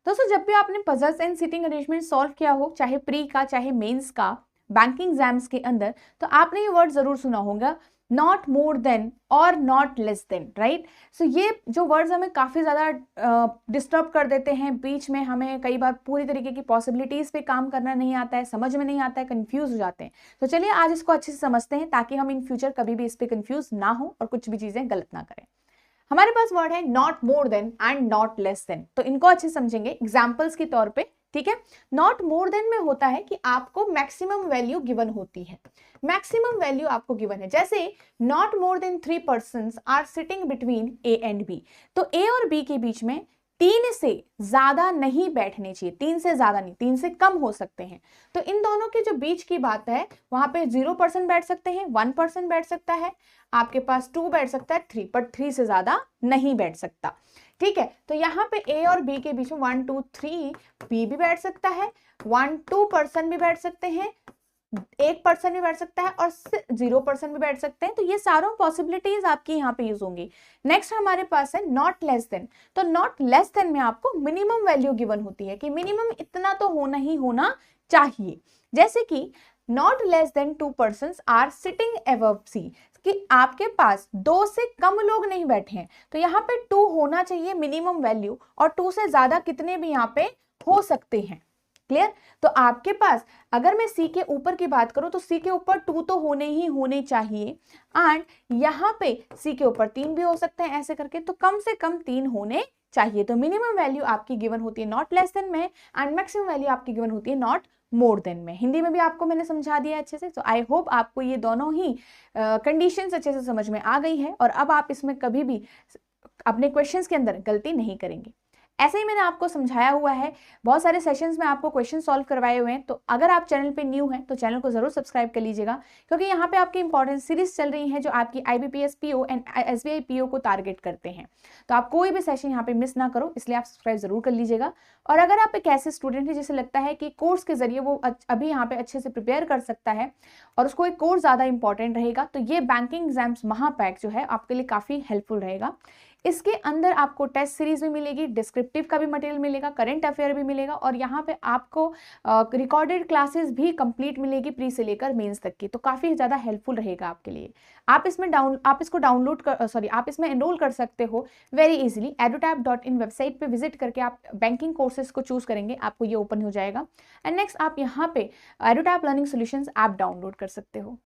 दोस्तों जब भी आपने puzzles and seating arrangement solve किया हो, चाहे प्री का चाहे मेंस का, बैंकिंग एग्जाम्स के अंदर, तो आपने ये वर्ड जरूर सुना होगा, नॉट मोर देन और नॉट लेस देन, राइट। सो ये जो वर्ड्स हमें काफ़ी ज़्यादा डिस्टर्ब कर देते हैं, बीच में हमें कई बार पूरी तरीके की पॉसिबिलिटीज़ पे काम करना नहीं आता है, समझ में नहीं आता है, कंफ्यूज हो जाते हैं। तो चलिए आज इसको अच्छे से समझते हैं ताकि हम इन फ्यूचर कभी भी इस पर कंफ्यूज ना हो और कुछ भी चीज़ें गलत ना करें। हमारे पास वर्ड है not more then and not less then, तो इनको अच्छे समझेंगे एग्जाम्पल्स के तौर पे, ठीक है। नॉट मोर देन में होता है कि आपको मैक्सिमम वैल्यू गिवन होती है, मैक्सिमम वैल्यू आपको गिवन है। जैसे not more than 3 persons are sitting between A and B, तो ए और बी के बीच में 3 से ज्यादा नहीं बैठने चाहिए, 3 से ज्यादा नहीं, 3 से कम हो सकते हैं। तो इन दोनों के जो बीच की बात है वहां पे 0% बैठ सकते हैं, 1% बैठ सकता है, आपके पास 2 बैठ सकता है, 3, पर 3 से ज्यादा नहीं बैठ सकता, ठीक है। तो यहाँ पे ए और बी के बीच में 1 2 3 बी भी बैठ सकता है, 1-2% भी बैठ सकते हैं, 1% भी बैठ सकता है और 0% भी बैठ सकते हैं। तो ये सारों पॉसिबिलिटीज आपकी यहाँ पे यूज होंगी। नेक्स्ट हमारे पास है नॉट लेस देन, तो नॉट लेस देन में आपको मिनिमम वैल्यू गिवन होती है कि मिनिमम इतना तो होना ही होना चाहिए। जैसे कि not less than 2 persons are sitting above C, कि आपके पास 2 से कम लोग नहीं बैठे हैं, तो यहाँ पे 2 होना चाहिए मिनिमम वैल्यू, और 2 से ज्यादा कितने भी यहाँ पे हो सकते हैं। क्लियर। तो आपके पास अगर मैं सी के ऊपर की बात करूं तो सी के ऊपर 2 तो होने ही होने चाहिए, एंड यहाँ पे सी के ऊपर 3 भी हो सकते हैं, ऐसे करके तो कम से कम 3 होने चाहिए। तो मिनिमम वैल्यू आपकी गिवन होती है नॉट लेस देन में, एंड मैक्सिमम वैल्यू आपकी गिवन होती है नॉट मोर देन में। हिंदी में भी आपको मैंने समझा दिया अच्छे से। तो आई होप आपको ये दोनों ही कंडीशंस अच्छे से समझ में आ गई है, और अब आप इसमें कभी भी अपने क्वेश्चंस के अंदर गलती नहीं करेंगे। ऐसे ही मैंने आपको समझाया हुआ है, बहुत सारे सेशंस में आपको क्वेश्चन सॉल्व करवाए हुए हैं। तो अगर आप चैनल पे न्यू हैं तो चैनल को जरूर सब्सक्राइब कर लीजिएगा, क्योंकि यहाँ पे आपकी इंपॉर्टेंट सीरीज चल रही है जो आपकी IBPS PO and SBI PO को टारगेट करते हैं। तो आप कोई भी सेशन यहाँ पे मिस ना करो, इसलिए आप सब्सक्राइब जरूर कर लीजिएगा। और अगर आप एक ऐसे स्टूडेंट है जिसे लगता है कि कोर्स के जरिए वो अभी यहाँ पे अच्छे से प्रिपेयर कर सकता है और उसको एक कोर्स ज्यादा इंपॉर्टेंट रहेगा, तो ये बैंकिंग एग्जाम्स महापैक जो है आपके लिए काफी हेल्पफुल रहेगा। इसके अंदर आपको टेस्ट सीरीज भी मिलेगी, डिस्क्रिप्टिव का भी मटेरियल मिलेगा, करंट अफेयर भी मिलेगा, और यहाँ पे आपको रिकॉर्डेड क्लासेस भी कंप्लीट मिलेगी प्री से लेकर मेंस तक की। तो काफी ज्यादा हेल्पफुल रहेगा आपके लिए। आप इसमें आप इसमें एनरोल कर सकते हो वेरी इजीली। edutap.in वेबसाइट पे विजिट करके आप बैंकिंग कोर्सेज को चूज करेंगे, आपको ये ओपन हो जाएगा। एंड नेक्स्ट आप यहाँ पे edutap learning solutions app download कर सकते हो।